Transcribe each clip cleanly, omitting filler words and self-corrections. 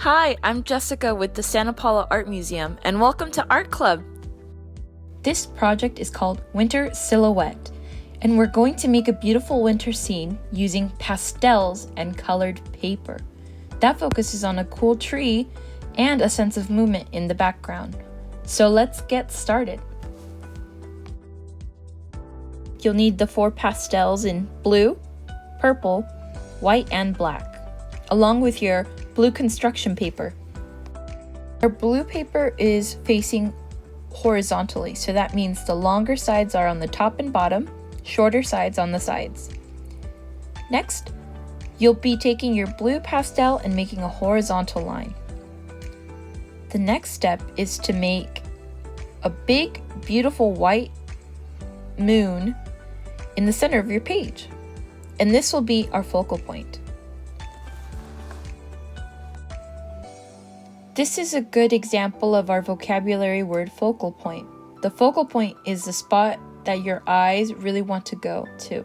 Hi, I'm Jessica with the Santa Paula Art Museum, and welcome to Art Club. This project is called Winter Silhouette, and we're going to make a beautiful winter scene using pastels and colored paper. That focuses on a cool tree and a sense of movement in the background. So let's get started. You'll need the 4 pastels in blue, purple, white, and black, along with your blue construction paper. Our blue paper is facing horizontally, so that means the longer sides are on the top and bottom, shorter sides on the sides. Next, you'll be taking your blue pastel and making a horizontal line. The next step is to make a big, beautiful white moon in the center of your page, and this will be our focal point. This is a good example of our vocabulary word focal point. The focal point is the spot that your eyes really want to go to.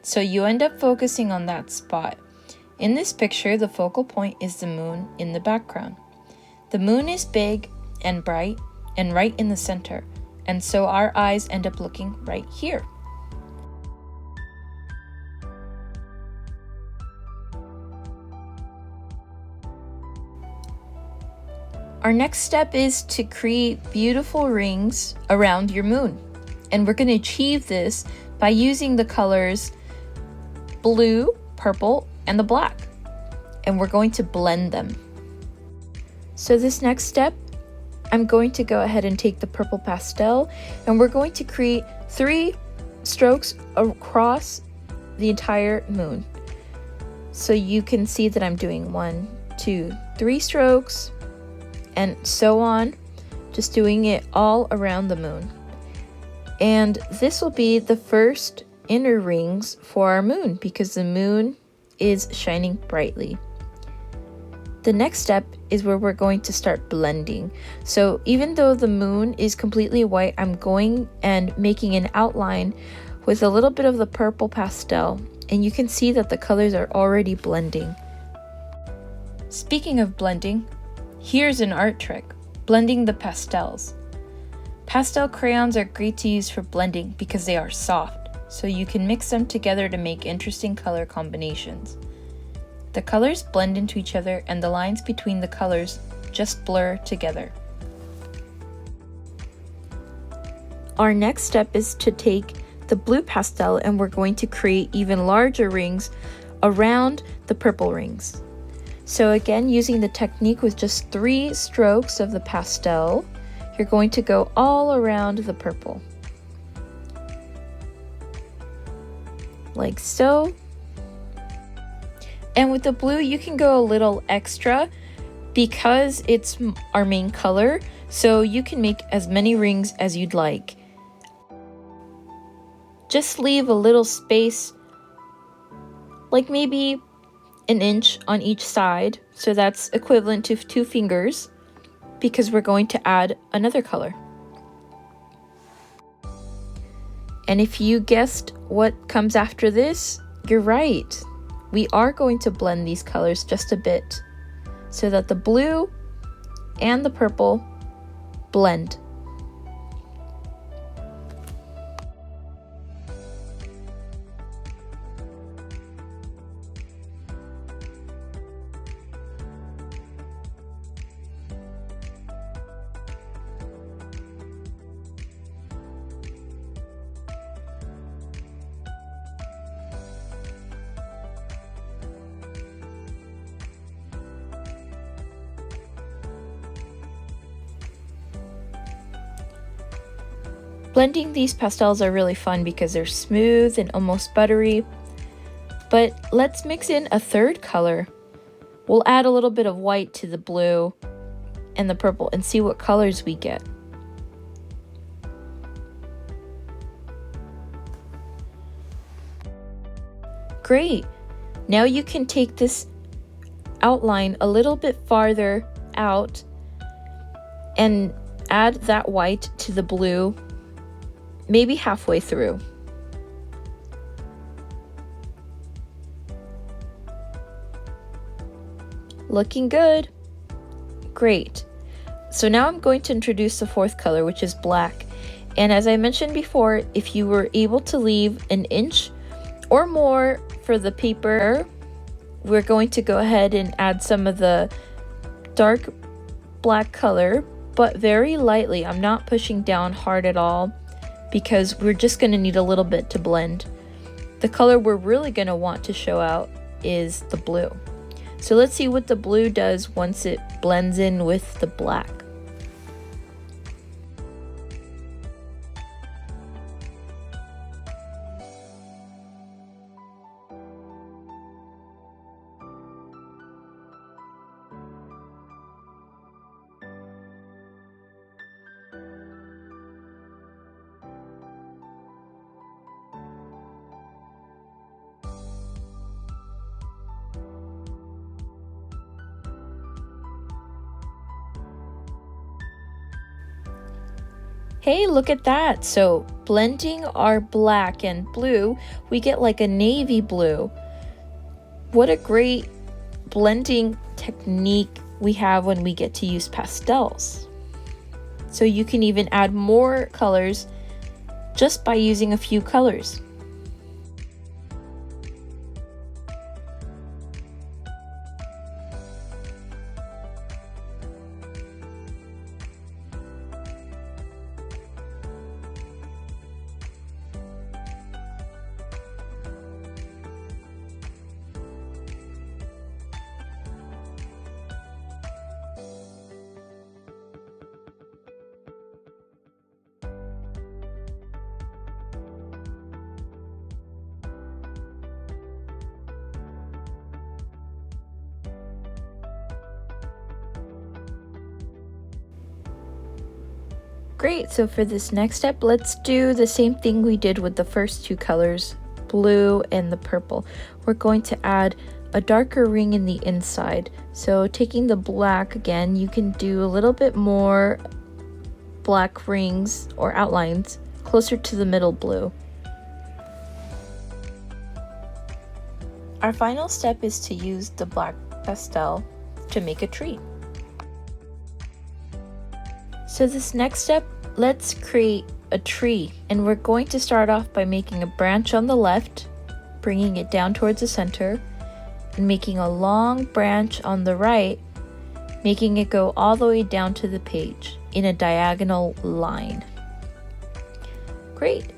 So you end up focusing on that spot. In this picture, the focal point is the moon in the background. The moon is big and bright and right in the center, and so our eyes end up looking right here. Our next step is to create beautiful rings around your moon. And we're going to achieve this by using the colors blue, purple, and the black. And we're going to blend them. So this next step, I'm going to go ahead and take the purple pastel, and we're going to create 3 strokes across the entire moon. So you can see that I'm doing 1, 2, 3 strokes, and so on, just doing it all around the moon. And this will be the first inner rings for our moon because the moon is shining brightly. The next step is where we're going to start blending. So even though the moon is completely white, I'm going and making an outline with a little bit of the purple pastel, and you can see that the colors are already blending. Speaking of blending, here's an art trick, blending the pastels. Pastel crayons are great to use for blending because they are soft, so you can mix them together to make interesting color combinations. The colors blend into each other and the lines between the colors just blur together. Our next step is to take the blue pastel and we're going to create even larger rings around the purple rings. So again, using the technique with just 3 strokes of the pastel, you're going to go all around the purple. Like so. And with the blue, you can go a little extra because it's our main color, so you can make as many rings as you'd like. Just leave a little space, like maybe an inch on each side, so that's equivalent to 2 fingers because we're going to add another color. And if you guessed what comes after this, you're right. We are going to blend these colors just a bit so that the blue and the purple blend. Blending these pastels are really fun because they're smooth and almost buttery. But let's mix in a 3rd color. We'll add a little bit of white to the blue and the purple and see what colors we get. Great! Now you can take this outline a little bit farther out and add that white to the blue, maybe halfway through. Looking good. Great. So now I'm going to introduce the fourth color, which is black. And as I mentioned before, if you were able to leave an inch or more for the paper, we're going to go ahead and add some of the dark black color, but very lightly. I'm not pushing down hard at all because we're just going to need a little bit to blend. The color we're really going to want to show out is the blue. So let's see what the blue does once it blends in with the black. Hey, look at that. So blending our black and blue, we get like a navy blue. What a great blending technique we have when we get to use pastels. So you can even add more colors just by using a few colors. Great, so for this next step, let's do the same thing we did with the first two colors, blue and the purple. We're going to add a darker ring in the inside. So taking the black again, you can do a little bit more black rings or outlines closer to the middle blue. Our final step is to use the black pastel to make a tree. So this next step, let's create a tree, and we're going to start off by making a branch on the left, bringing it down towards the center, and making a long branch on the right, making it go all the way down to the page in a diagonal line. Great.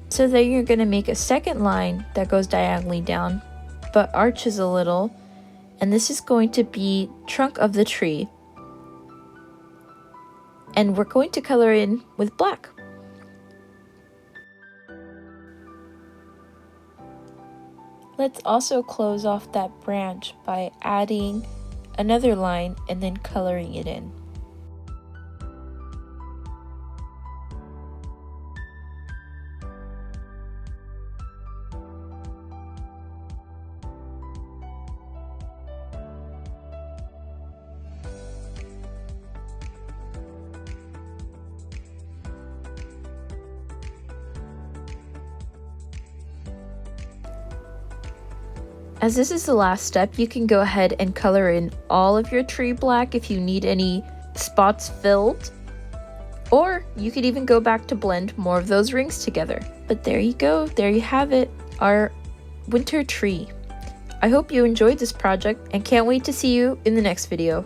So then you're going to make a second line that goes diagonally down, but arches a little, and this is going to be trunk of the tree. And we're going to color in with black. Let's also close off that branch by adding another line and then coloring it in. As this is the last step, you can go ahead and color in all of your tree black if you need any spots filled, or you could even go back to blend more of those rings together. But there you go, there you have it, our winter tree. I hope you enjoyed this project and can't wait to see you in the next video.